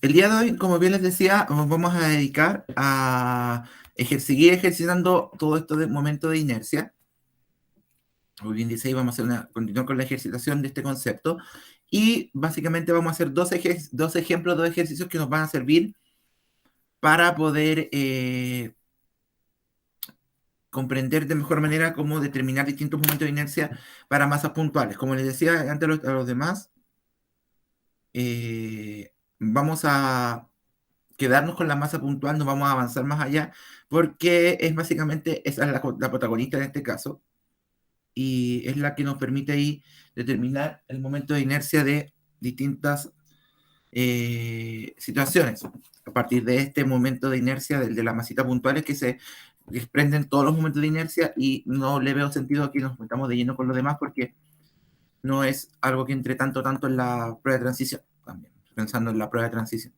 El día de hoy, como bien les decía, nos vamos a dedicar a seguir ejercitando todo esto de momento de inercia. Como bien dice, vamos a continuar con la ejercitación de este concepto y básicamente vamos a hacer dos ejemplos, dos ejercicios que nos van a servir para poder comprender de mejor manera cómo determinar distintos momentos de inercia para masas puntuales. Como les decía antes a los demás, vamos a quedarnos con la masa puntual, no vamos a avanzar más allá, porque es básicamente esa es la protagonista en este caso, y es la que nos permite ahí determinar el momento de inercia de distintas situaciones. A partir de este momento de inercia, del de la masita puntual, es que se desprenden todos los momentos de inercia y no le veo sentido aquí nos metamos de lleno con los demás porque no es algo que entre tanto en la prueba de transición, también, pensando en la prueba de transición.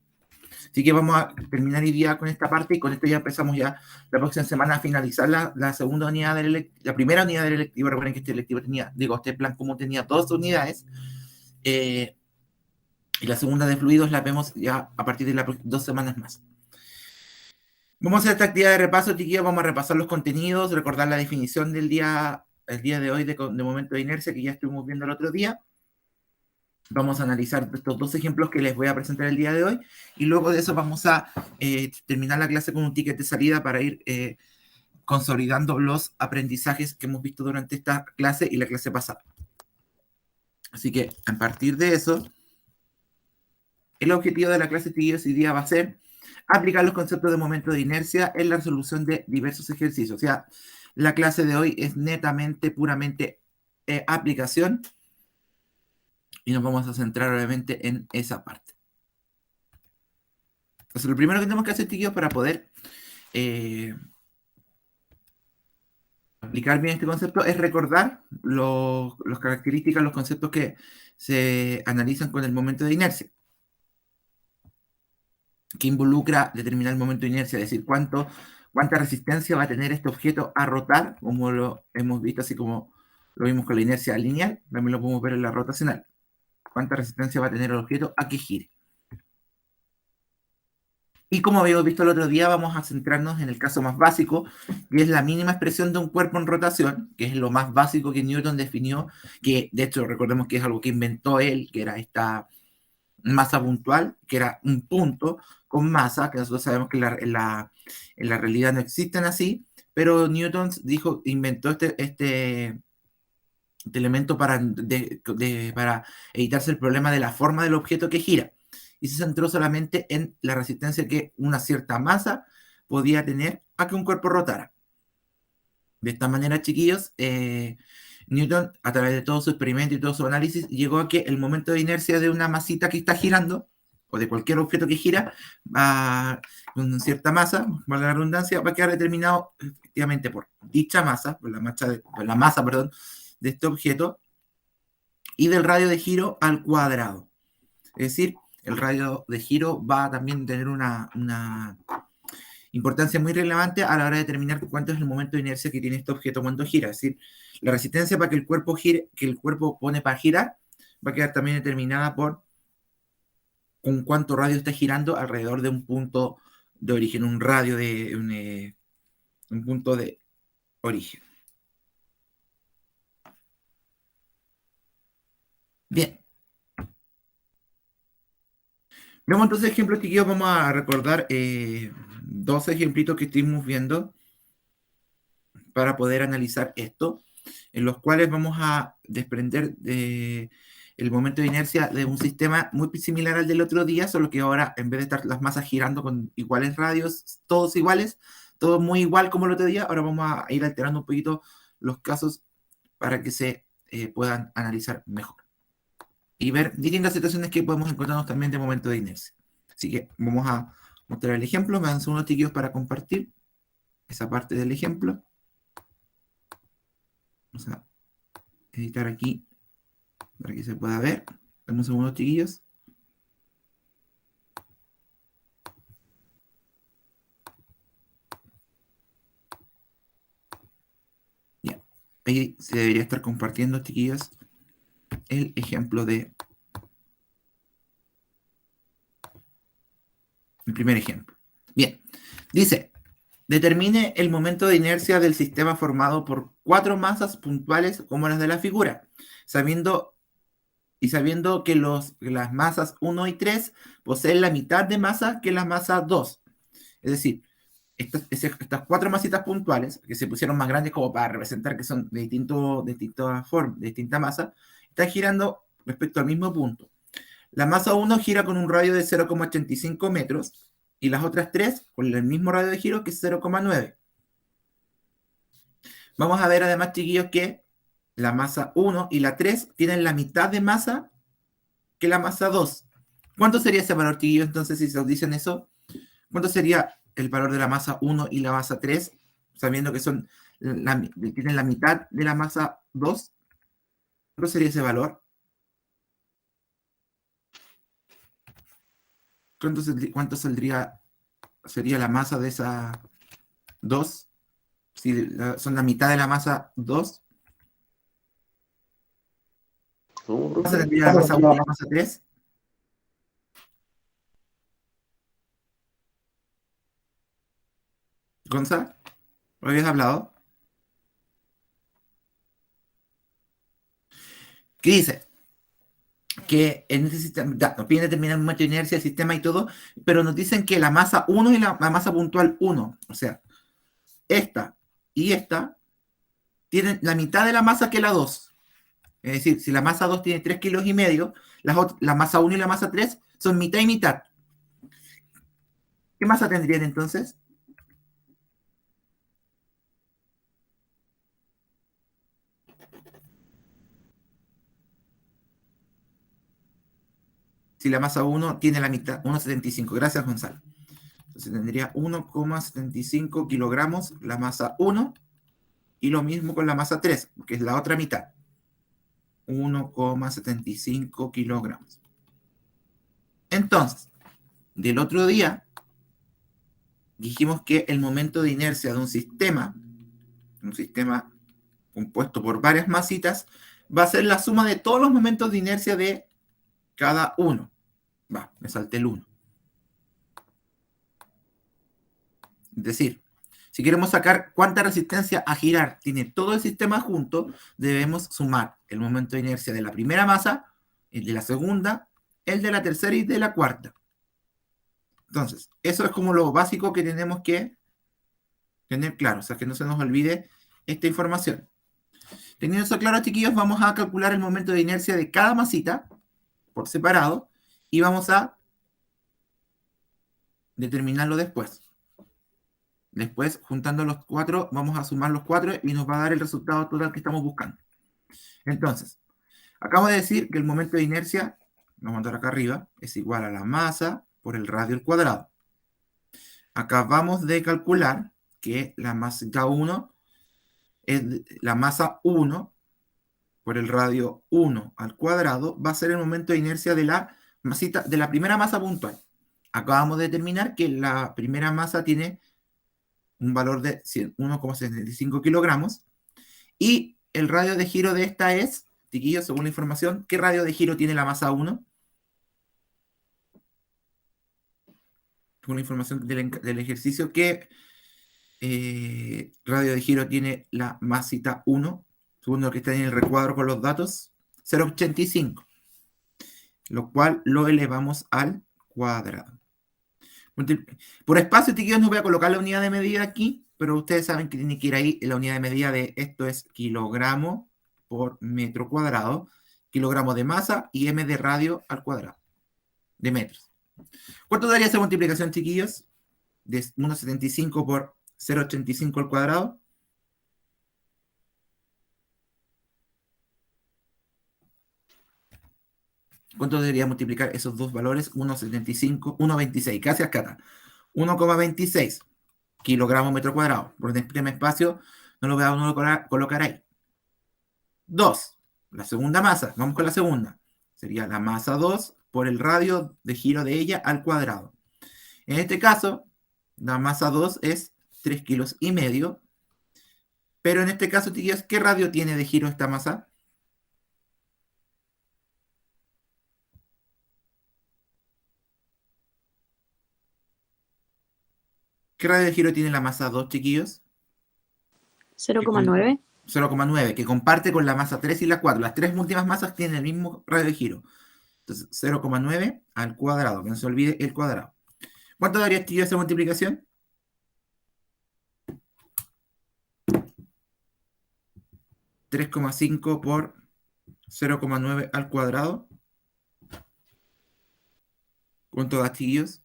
Así que vamos a terminar hoy día con esta parte y con esto ya empezamos ya la próxima semana a finalizar la segunda unidad la primera unidad del electivo. Recuerden que este electivo este plan común tenía dos unidades y la segunda de fluidos la vemos ya a partir de las 2 semanas más. Vamos a hacer esta actividad de repaso, chiquillos. Vamos a repasar los contenidos, recordar la definición el día de hoy de momento de inercia que ya estuvimos viendo el otro día. Vamos a analizar estos dos ejemplos que les voy a presentar el día de hoy y luego de eso vamos a terminar la clase con un ticket de salida para ir consolidando los aprendizajes que hemos visto durante esta clase y la clase pasada. Así que a partir de eso, el objetivo de la clase de hoy día va a ser aplicar los conceptos de momento de inercia en la resolución de diversos ejercicios. O sea, la clase de hoy es netamente, puramente aplicación y nos vamos a centrar obviamente en esa parte. Entonces, lo primero que tenemos que hacer, chiquillos, para poder aplicar bien este concepto es recordar las características, los conceptos que se analizan con el momento de inercia, que involucra determinar el momento de inercia, es decir, cuánta resistencia va a tener este objeto a rotar, como lo hemos visto, así como lo vimos con la inercia lineal, también lo podemos ver en la rotacional. Cuánta resistencia va a tener el objeto a que gire. Y como habíamos visto el otro día, vamos a centrarnos en el caso más básico, que es la mínima expresión de un cuerpo en rotación, que es lo más básico que Newton definió, que de hecho recordemos que es algo que inventó él, que era esta masa puntual, que era un punto con masa, que nosotros sabemos que en la realidad no existen así, pero Newton inventó este elemento para evitarse el problema de la forma del objeto que gira y se centró solamente en la resistencia que una cierta masa podía tener a que un cuerpo rotara. De esta manera, chiquillos, Newton, a través de todo su experimento y todo su análisis, llegó a que el momento de inercia de una masita que está girando, o de cualquier objeto que gira, con cierta masa, valga la redundancia, va a quedar determinado efectivamente por dicha masa, por la masa, perdón, de este objeto, y del radio de giro al cuadrado. Es decir, el radio de giro va a también tener una importancia muy relevante a la hora de determinar cuánto es el momento de inercia que tiene este objeto cuando gira. Es decir, la resistencia para que el cuerpo gire, que el cuerpo pone para girar, va a quedar también determinada por con cuánto radio está girando alrededor de un punto de origen, un radio de un punto de origen. Bien. Vemos entonces ejemplos, chiquillos. Vamos a recordar dos ejemplitos que estuvimos viendo para poder analizar esto, en los cuales vamos a desprender el momento de inercia de un sistema muy similar al del otro día, solo que ahora en vez de estar las masas girando con iguales radios, todos iguales, todo muy igual como el otro día, ahora vamos a ir alterando un poquito los casos para que se puedan analizar mejor y ver distintas situaciones que podemos encontrarnos también de momento de inercia. Así que vamos a mostrar el ejemplo, me dan unos tiquillos para compartir esa parte del ejemplo. Vamos a editar aquí para que se pueda ver. Dame un segundo, chiquillos. Ya. Ahí se debería estar compartiendo, chiquillos, el ejemplo de el primer ejemplo. Bien, dice, determine el momento de inercia del sistema formado por 4 masas puntuales como las de la figura, sabiendo que las masas 1 y 3 poseen la mitad de masa que la masa 2. Es decir, estas 4 masitas puntuales, que se pusieron más grandes como para representar que son de distinta masa, están girando respecto al mismo punto. La masa 1 gira con un radio de 0,85 metros y las otras 3 con el mismo radio de giro que es 0,9. Vamos a ver además, chiquillos, que la masa 1 y la 3 tienen la mitad de masa que la masa 2. ¿Cuánto sería ese valor, chiquillos? Entonces, si se os dicen eso, ¿cuánto sería el valor de la masa 1 y la masa 3, sabiendo que tienen la mitad de la masa 2? ¿Cuánto sería ese valor? ¿Cuánto sería la masa de esa 2? Si son la mitad de la masa 2, ¿Cómo, ¿cuánto profe? tendría la masa 1 y la masa 3? Gonza, ¿lo habías hablado? ¿Qué dice? Que en este sistema, nos piden determinar el momento de inercia del sistema y todo, pero nos dicen que la masa 1 y la masa puntual 1, o sea, esta y esta, tienen la mitad de la masa que la 2. Es decir, si la masa 2 tiene 3,5 kilos, la masa 1 y la masa 3 son mitad y mitad. ¿Qué masa tendrían entonces? Si la masa 1 tiene la mitad, 1,75. Gracias, Gonzalo. Entonces tendría 1,75 kilogramos la masa 1 y lo mismo con la masa 3, que es la otra mitad. 1,75 kilogramos. Entonces, del otro día, dijimos que el momento de inercia de un sistema compuesto por varias masitas, va a ser la suma de todos los momentos de inercia de cada uno. Me salté el 1. Es decir, si queremos sacar cuánta resistencia a girar tiene todo el sistema junto, debemos sumar el momento de inercia de la primera masa, el de la segunda, el de la tercera y de la cuarta. Entonces, eso es como lo básico que tenemos que tener claro, o sea, que no se nos olvide esta información. Teniendo eso claro, chiquillos, vamos a calcular el momento de inercia de cada masita por separado y vamos a determinarlo después. Después, juntando los 4, vamos a sumar los 4 y nos va a dar el resultado total que estamos buscando. Entonces, acabo de decir que el momento de inercia, vamos a mandar acá arriba, es igual a la masa por el radio al cuadrado. Acabamos de calcular que la masa 1 es la masa 1 por el radio 1 al cuadrado, va a ser el momento de inercia de la primera masa puntual. Acabamos de determinar que la primera masa tiene un valor de 1,75 kilogramos y el radio de giro de esta es, chiquillos, según la información, ¿qué radio de giro tiene la masa 1? Según la información del ejercicio, ¿qué radio de giro tiene la masita 1? Según lo que está en el recuadro con los datos, 0,85, lo cual lo elevamos al cuadrado. Por espacio, chiquillos, no voy a colocar la unidad de medida aquí, pero ustedes saben que tiene que ir ahí la unidad de medida de esto es kilogramo por metro cuadrado, kilogramo de masa y m de radio al cuadrado, de metros. ¿Cuánto daría esa multiplicación, chiquillos? De 1,75 por 0,85 al cuadrado. ¿Cuánto debería multiplicar esos dos valores? 1,75, 1,26. Gracias, Cata. 1,26 kilogramos metro cuadrado. Por el primer espacio no lo voy a colocar ahí. 2. La segunda masa. Vamos con la segunda. Sería la masa 2 por el radio de giro de ella al cuadrado. En este caso, la masa 2 es 3,5 kilos. Pero en este caso, tíos, ¿qué radio tiene de giro esta masa? ¿Qué radio de giro tiene la masa 2, chiquillos? 0,9. 0,9, que comparte con la masa 3 y la 4. Las tres últimas masas tienen el mismo radio de giro. Entonces, 0,9 al cuadrado, que no se olvide el cuadrado. ¿Cuánto daría, chiquillos, esa multiplicación? 3,5 por 0,9 al cuadrado. ¿Cuánto da, chiquillos?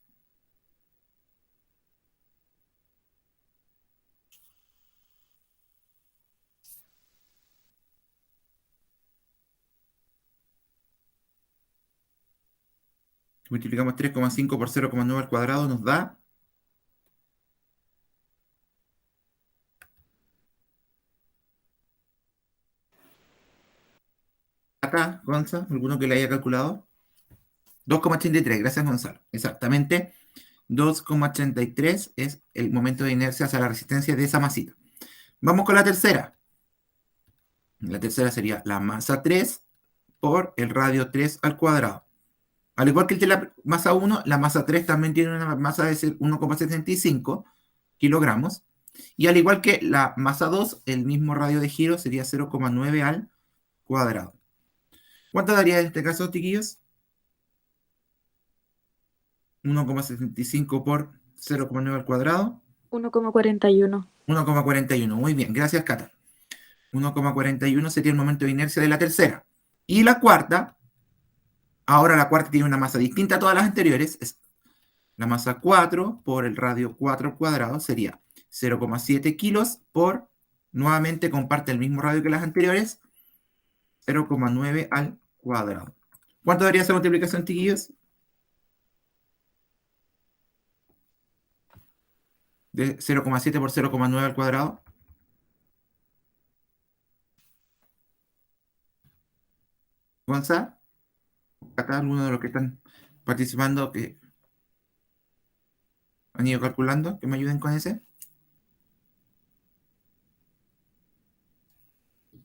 Multiplicamos 3,5 por 0,9 al cuadrado, nos da... Acá, Gonza, ¿alguno que le haya calculado? 2,83, gracias, Gonzalo. Exactamente, 2,83 es el momento de inercia hacia la resistencia de esa masita. Vamos con la tercera. La tercera sería la masa 3 por el radio 3 al cuadrado. Al igual que el de la masa 1, la masa 3 también tiene una masa de 1,75 kilogramos. Y al igual que la masa 2, el mismo radio de giro sería 0,9 al cuadrado. ¿Cuánto daría en este caso, chiquillos? 1,75 por 0,9 al cuadrado. 1,41. 1,41. Muy bien, gracias, Cata. 1,41 sería el momento de inercia de la tercera. Y la cuarta, ahora la cuarta tiene una masa distinta a todas las anteriores, es la masa 4 por el radio 4 al cuadrado sería 0,7 kilos por, nuevamente comparte el mismo radio que las anteriores, 0,9 al cuadrado. ¿Cuánto daría esa multiplicación, chiquillos? De 0,7 por 0,9 al cuadrado. Gonza, acá alguno de los que están participando que han ido calculando, que me ayuden con ese.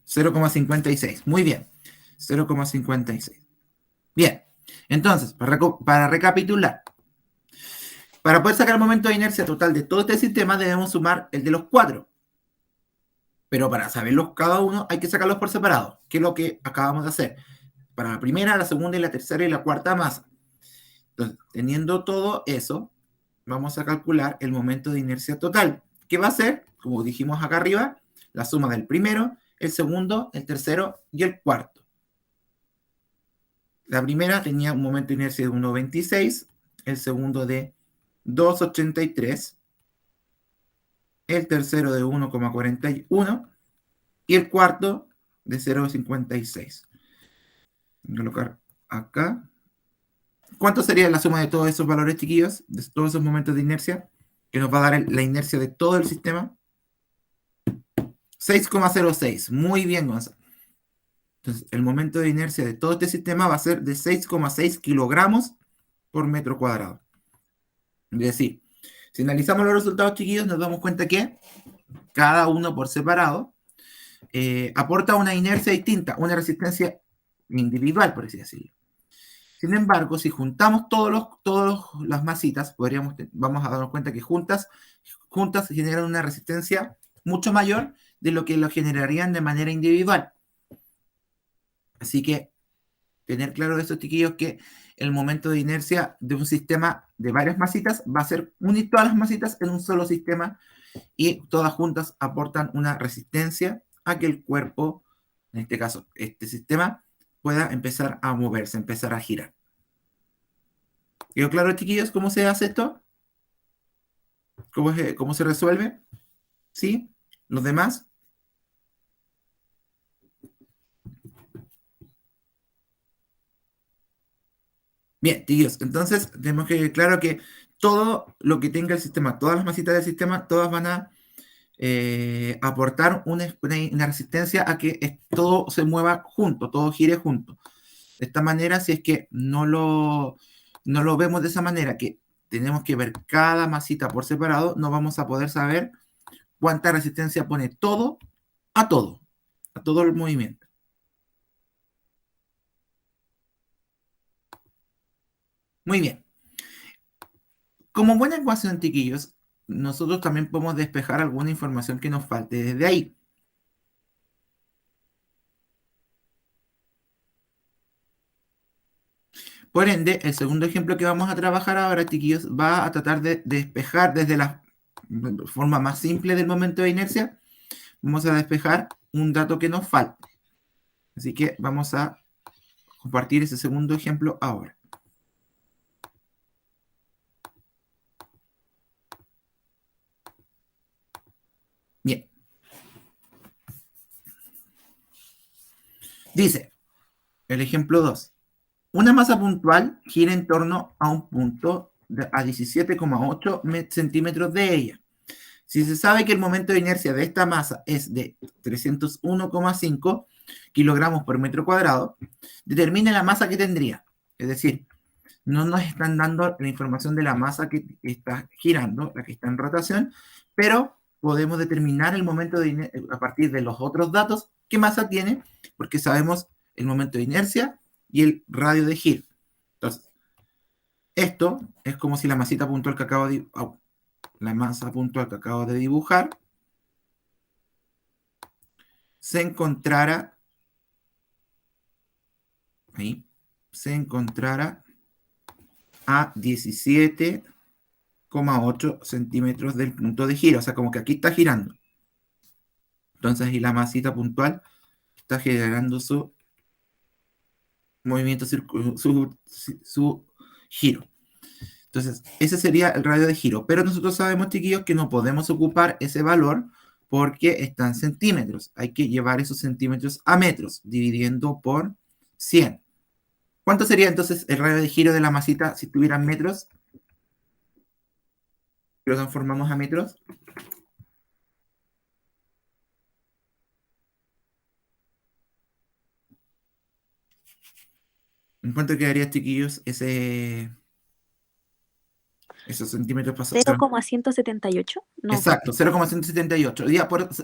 0,56. Muy bien. 0,56. Bien. Entonces, para recapitular, para poder sacar el momento de inercia total de todo este sistema, debemos sumar el de los cuatro. Pero para saberlos cada uno, hay que sacarlos por separado, que es lo que acabamos de hacer. Para la primera, la segunda y la tercera y la cuarta masa. Entonces, teniendo todo eso, vamos a calcular el momento de inercia total, que va a ser, como dijimos acá arriba, la suma del primero, el segundo, el tercero y el cuarto. La primera tenía un momento de inercia de 1,26, el segundo de 2,83, el tercero de 1,41 y el cuarto de 0,56. Voy a colocar acá. ¿Cuánto sería la suma de todos esos valores, chiquillos? De todos esos momentos de inercia, que nos va a dar la inercia de todo el sistema. 6,06. Muy bien, Gonzalo. Entonces, el momento de inercia de todo este sistema va a ser de 6,6 kilogramos por metro cuadrado. Es decir, si analizamos los resultados, chiquillos, nos damos cuenta que cada uno por separado aporta una inercia distinta, una resistencia individual, por así decirlo. Sin embargo, si juntamos todas las masitas, vamos a darnos cuenta que juntas generan una resistencia mucho mayor de lo que lo generarían de manera individual. Así que tener claro de estos chiquillos que el momento de inercia de un sistema de varias masitas va a ser unir todas las masitas en un solo sistema y todas juntas aportan una resistencia a que el cuerpo, en este caso este sistema, pueda empezar a moverse, empezar a girar. ¿Quedó claro, chiquillos, cómo se hace esto? ¿Cómo se resuelve? ¿Sí? ¿Los demás? Bien, chiquillos, entonces tenemos que ver claro que todo lo que tenga el sistema, todas las masitas del sistema, todas van a aportar una resistencia a que todo se mueva junto, todo gire junto. De esta manera, si es que no lo vemos de esa manera, que tenemos que ver cada masita por separado, no vamos a poder saber cuánta resistencia pone a todo, a todo el movimiento. Muy bien. Como buena ecuación, chiquillos, nosotros también podemos despejar alguna información que nos falte desde ahí. Por ende, el segundo ejemplo que vamos a trabajar ahora, chiquillos, va a tratar de despejar desde la forma más simple del momento de inercia. Vamos a despejar un dato que nos falta. Así que vamos a compartir ese segundo ejemplo ahora. Bien. Dice, el ejemplo 2. Una masa puntual gira en torno a un punto a 17,8 centímetros de ella. Si se sabe que el momento de inercia de esta masa es de 301,5 kilogramos por metro cuadrado, determine la masa que tendría. Es decir, no nos están dando la información de la masa que está girando, la que está en rotación, pero podemos determinar el momento de inercia a partir de los otros datos, qué masa tiene, porque sabemos el momento de inercia y el radio de giro. Entonces, esto es como si la masita puntual que acabo de... la masa puntual que acabo de dibujar se encontrara ahí, se encontrara a 17,8 centímetros del punto de giro, o sea, como que aquí está girando. Entonces, y la masita puntual está generando su movimiento, su giro. Entonces, ese sería el radio de giro. Pero nosotros sabemos, chiquillos, que no podemos ocupar ese valor porque está en centímetros. Hay que llevar esos centímetros a metros, dividiendo por 100. ¿Cuánto sería entonces el radio de giro de la masita si tuvieran metros? Lo transformamos a metros. ¿En cuánto quedaría, chiquillos, esos centímetros pasados? 0,178. No, Exacto, 0,178.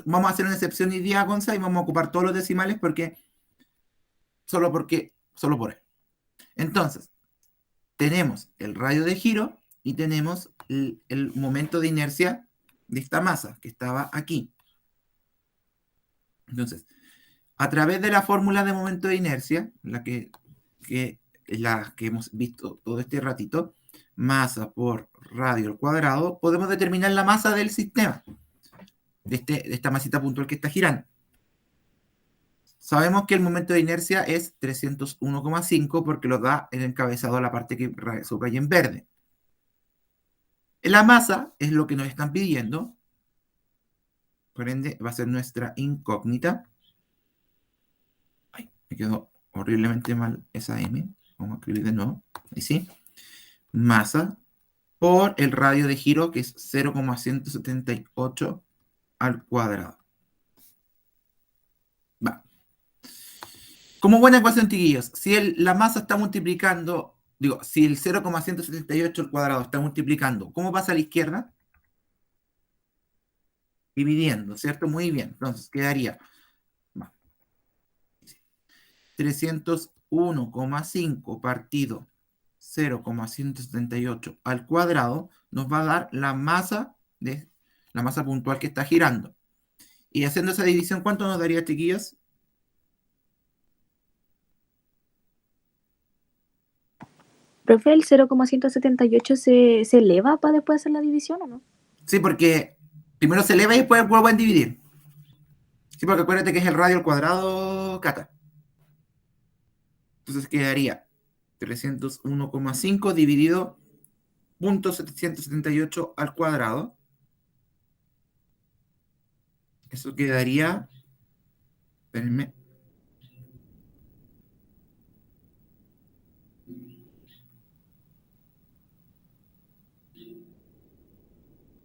Vamos a hacer una excepción hoy día, Gonza, y vamos a ocupar todos los decimales solo por él. Entonces, tenemos el radio de giro y tenemos el momento de inercia de esta masa que estaba aquí. Entonces, a través de la fórmula de momento de inercia, la que hemos visto todo este ratito, masa por radio al cuadrado, podemos determinar la masa del sistema, de esta masita puntual que está girando. Sabemos que el momento de inercia es 301,5 porque lo da el encabezado a la parte que subraya en verde. La masa es lo que nos están pidiendo, por ende va a ser nuestra incógnita. Ay, me quedó horriblemente mal esa M. Vamos a escribir de nuevo. Ahí sí. Masa por el radio de giro, que es 0,178 al cuadrado. Va. Como buena ecuación, chiquillos, si la masa está multiplicando, si el 0,178 al cuadrado está multiplicando, ¿cómo pasa a la izquierda? Dividiendo, ¿cierto? Muy bien. Entonces quedaría 301,5 partido 0,178 al cuadrado nos va a dar la masa puntual que está girando. Y haciendo esa división, ¿cuánto nos daría, chiquillos? profe, el 0,178 se eleva para después hacer la división, ¿o no? Sí, porque primero se eleva y después vuelve a dividir. Sí, porque acuérdate que es el radio al cuadrado, Cata. Entonces quedaría 301,5 dividido 0,778 al cuadrado. Eso quedaría, espérenme,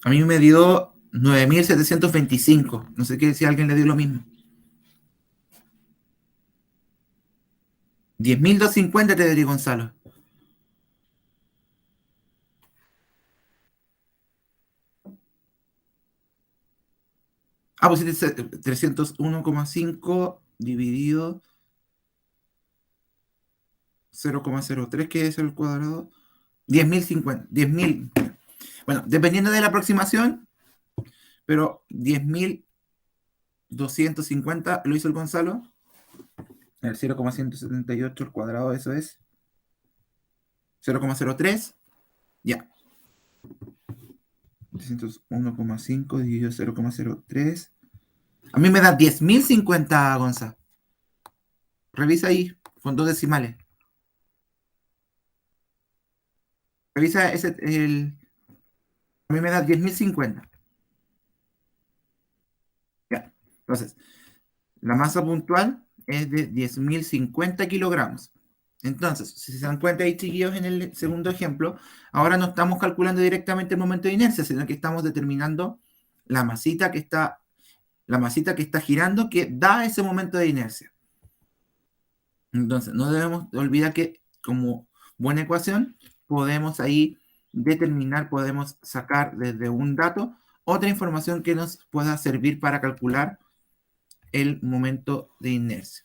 a mí me dio 9.725. No sé qué si a alguien le dio lo mismo. 10.250 te daría, Gonzalo. Ah, pues 301,5 dividido 0,03, que es el cuadrado. 10.050. 10.000. Bueno, dependiendo de la aproximación, pero 10.250 lo hizo el Gonzalo. El 0,178 al cuadrado, eso es 0,03. Ya. 1,5 dividido 0,03. A mí me da 10.050, Gonza. Revisa ahí, con dos decimales. Revisa ese, a mí me da 10.050. Ya. Entonces, la masa puntual es de 10.050 kilogramos. Entonces, si se dan cuenta ahí, chiquillos, en el segundo ejemplo, ahora no estamos calculando directamente el momento de inercia, sino que estamos determinando la masita que está, la masita que está girando que da ese momento de inercia. Entonces, no debemos olvidar que como buena ecuación podemos ahí determinar, podemos sacar desde un dato otra información que nos pueda servir para calcular el momento de inercia.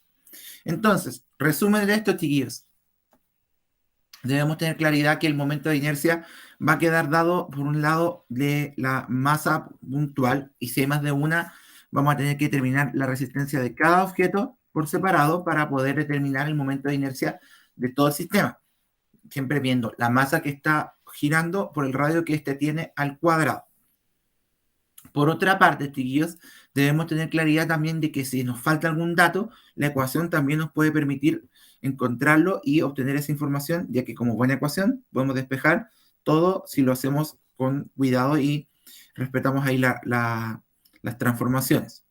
Entonces, resumen de esto, chiquillos. Debemos tener claridad que el momento de inercia va a quedar dado por un lado de la masa puntual, y si hay más de una, vamos a tener que determinar la resistencia de cada objeto por separado para poder determinar el momento de inercia de todo el sistema. Siempre viendo la masa que está girando por el radio que éste tiene al cuadrado. Por otra parte, chiquillos, debemos tener claridad también de que si nos falta algún dato, la ecuación también nos puede permitir encontrarlo y obtener esa información, ya que como buena ecuación podemos despejar todo si lo hacemos con cuidado y respetamos ahí las transformaciones.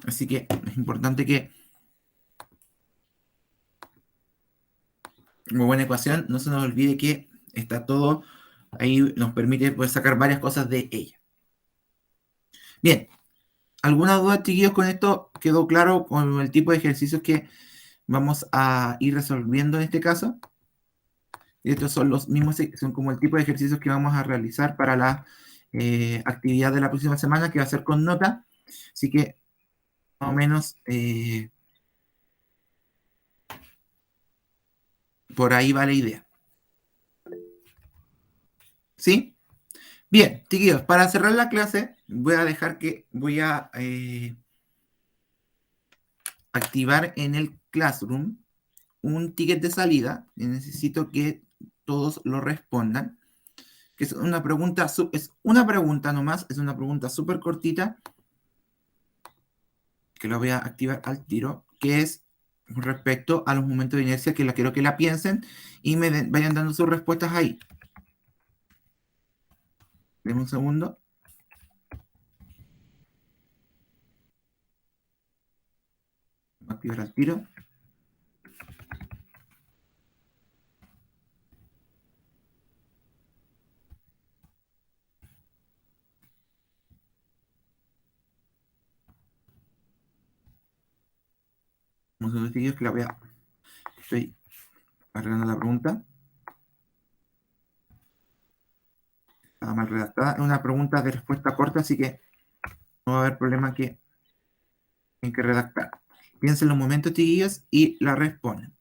Así que es importante que como buena ecuación no se nos olvide que está todo ahí, nos permite poder sacar varias cosas de ella. Bien, ¿alguna duda, chiquillos, con esto? ¿Quedó claro con el tipo de ejercicios que vamos a ir resolviendo en este caso? Y estos son los mismos, son como el tipo de ejercicios que vamos a realizar para la actividad de la próxima semana, que va a ser con nota. Así que, más o menos, por ahí va la idea. ¿Sí? Bien, chiquillos, para cerrar la clase, voy a dejar que voy a activar en el Classroom un ticket de salida y necesito que todos lo respondan. Que es una pregunta, es una pregunta nomás, es una pregunta súper cortita, que la voy a activar al tiro, que es respecto a los momentos de inercia, que la quiero que la piensen y me vayan dando sus respuestas ahí. Denme un segundo. Voy a activar al tiro. Un segundo, chiquillos, que la voy a... Estoy arreglando la pregunta. Estaba mal redactada. Es una pregunta de respuesta corta, así que no va a haber problema en que redactar. Piensen los momentos, chiquillos, y la responden.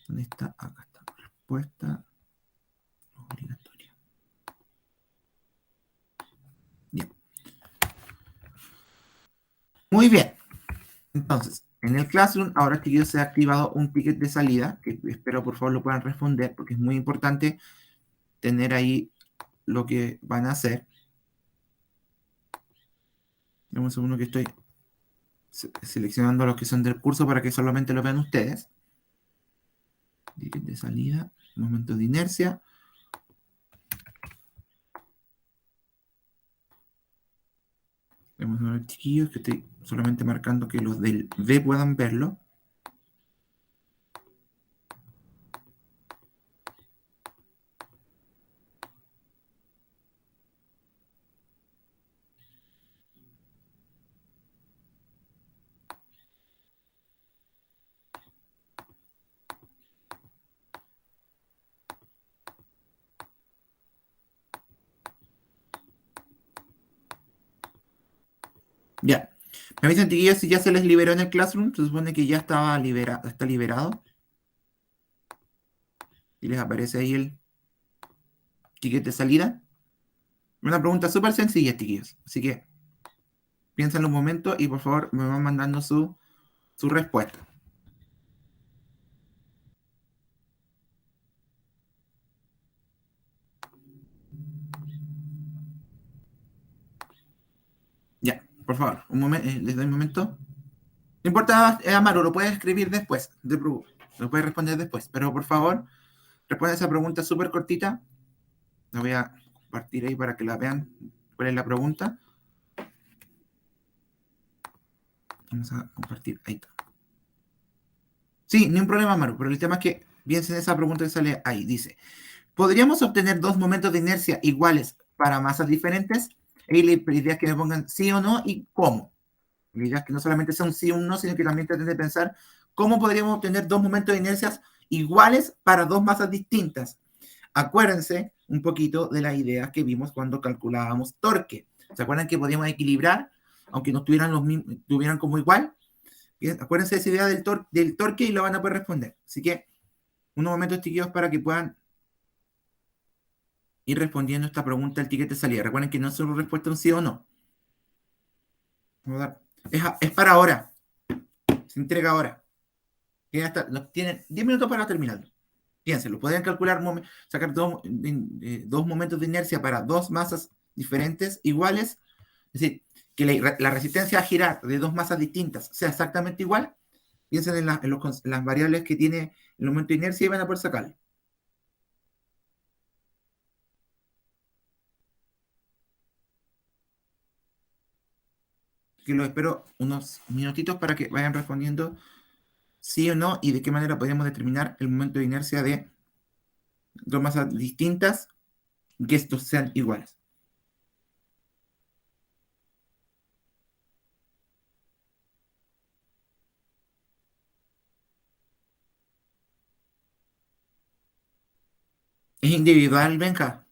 ¿Dónde está? Acá está. Respuesta obligatoria. Bien. Muy bien. Entonces, en el Classroom, ahora, chiquillos, se ha activado un ticket de salida, que espero por favor lo puedan responder, porque es muy importante tener ahí lo que van a hacer. Dame un segundo que estoy seleccionando los que son del curso para que solamente lo vean ustedes. Ticket de salida, momento de inercia. Vamos a ver, chiquillos, que estoy solamente marcando que los del B puedan verlo. Ya. Me avisan, chiquillos, si ya se les liberó en el Classroom. Se supone que ya estaba liberado, está liberado. y les aparece ahí el ticket de salida. Una pregunta súper sencilla, chiquillos. Así que piensen un momento y por favor me van mandando su respuesta. Ya, por favor, un momento, les doy un momento. No importa, Amaro, lo puedes escribir después, lo puedes responder después, pero por favor, responde esa pregunta súper cortita. La voy a compartir ahí para que la vean. ¿Cuál es la pregunta? Vamos a compartir, ahí está. Sí, ni un problema, Amaro, pero el tema es que piensen en esa pregunta que sale ahí. Dice, ¿podríamos obtener dos momentos de inercia iguales para masas diferentes? Y la idea es que me pongan sí o no y cómo. La idea es que no solamente sea un sí o un no, sino que también traten de pensar cómo podríamos obtener dos momentos de inercias iguales para dos masas distintas. Acuérdense un poquito de las ideas que vimos cuando calculábamos torque. ¿Se acuerdan que podíamos equilibrar, aunque no tuvieran, tuvieran como igual? Bien, acuérdense de esa idea del torque y lo van a poder responder. Así que unos momentos, chiquillos, para que puedan ir respondiendo esta pregunta del ticket de salida. Recuerden que no es solo respuesta un sí o no. Es para ahora. Se entrega ahora. Tienen 10 minutos para terminarlo. Piénsenlo. Podrían calcular, sacar dos momentos de inercia para dos masas diferentes, iguales. Es decir, que la resistencia a girar de dos masas distintas sea exactamente igual. Piensen en las variables que tiene el momento de inercia y van a poder sacarlo. Que lo espero unos minutitos para que vayan respondiendo sí o no y de qué manera podríamos determinar el momento de inercia de dos masas distintas y que estos sean iguales. Es individual, Benja.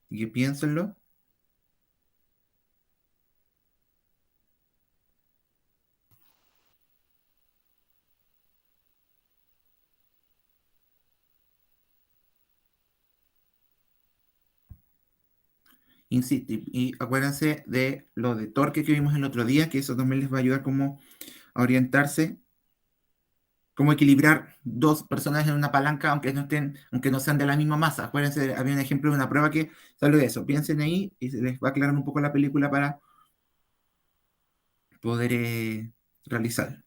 Y que piénsenlo. Insisto, y acuérdense de lo de torque que vimos el otro día, que eso también les va a ayudar como a orientarse, cómo equilibrar dos personas en una palanca, aunque no sean de la misma masa. Acuérdense, había un ejemplo de una prueba que salió de eso. Piensen ahí y se les va a aclarar un poco la película para poder realizar.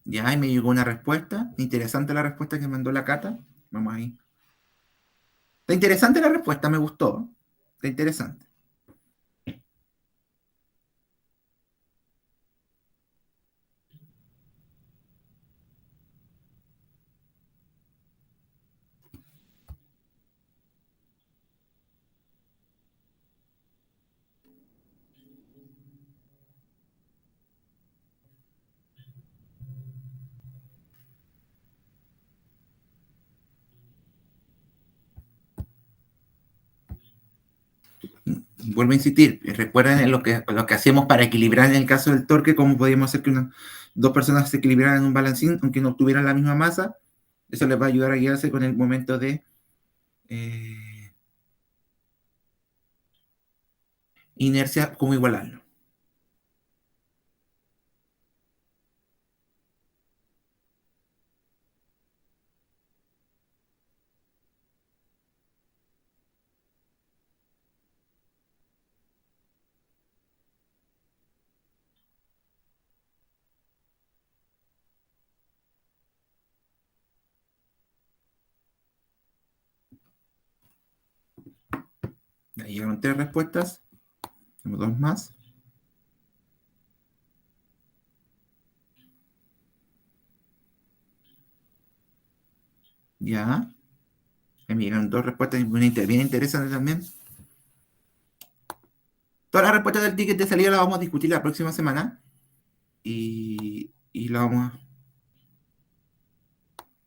Ya, y me llegó una respuesta. Interesante la respuesta que mandó la Cata. Vamos ahí. Está interesante la respuesta, me gustó. Está interesante. Vuelvo a insistir, recuerden en lo que hacemos para equilibrar en el caso del torque, cómo podíamos hacer que dos personas se equilibraran en un balancín, aunque no tuvieran la misma masa. Eso les va a ayudar a guiarse con el momento de inercia, cómo igualarlo. llegaron 3 respuestas. Tenemos 2 más. Ya. Me llegaron 2 respuestas bien interesantes también. Todas las respuestas del ticket de salida las vamos a discutir la próxima semana. Y la vamos a...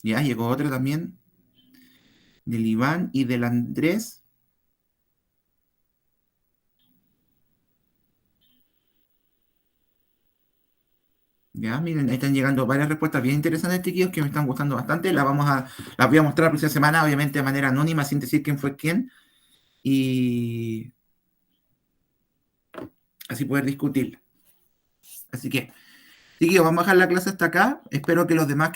Ya, llegó otra también. Del Iván y del Andrés. Ya, miren, ahí están llegando varias respuestas bien interesantes, chiquillos, que me están gustando bastante. Las voy a mostrar la próxima semana, obviamente de manera anónima, sin decir quién fue quién. Y así poder discutir. Así que, chiquillos, vamos a dejar la clase hasta acá. Espero que los demás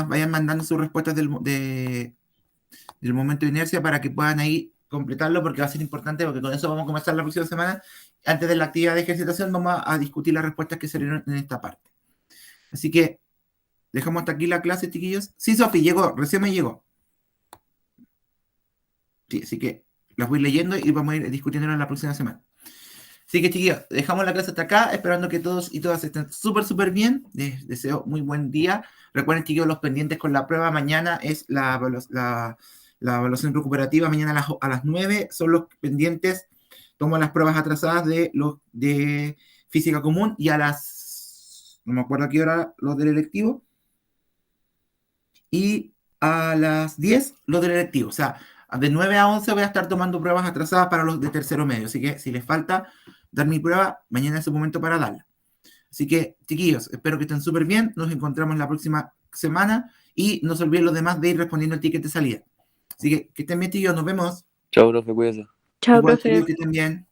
vayan mandando sus respuestas del momento de inercia para que puedan ahí completarlo, porque va a ser importante, porque con eso vamos a comenzar la próxima semana. Antes de la actividad de ejercitación vamos a discutir las respuestas que salieron en esta parte. Así que dejamos hasta aquí la clase, chiquillos. Sí, Sofi, llegó, recién me llegó. Sí, así que las voy leyendo y vamos a ir discutiéndolo la próxima semana. Así que, chiquillos, dejamos la clase hasta acá, esperando que todos y todas estén súper, súper bien. Les deseo muy buen día. Recuerden, chiquillos, los pendientes con la prueba. Mañana es la evaluación recuperativa. Mañana a las 9 son los pendientes. Tomo las pruebas atrasadas de física común y a las... no me acuerdo a qué hora los del electivo. Y a las 10 los del electivo. O sea, de 9 a 11 voy a estar tomando pruebas atrasadas para los de tercero medio. Así que si les falta dar mi prueba, mañana es el momento para darla. Así que, chiquillos, espero que estén súper bien. Nos encontramos la próxima semana. Y no se olviden los demás de ir respondiendo el ticket de salida. Así que estén bien, chiquillos. Nos vemos. Chao, profe, cuídese. Chao, Igual, profe. chiquillos, que estén bien.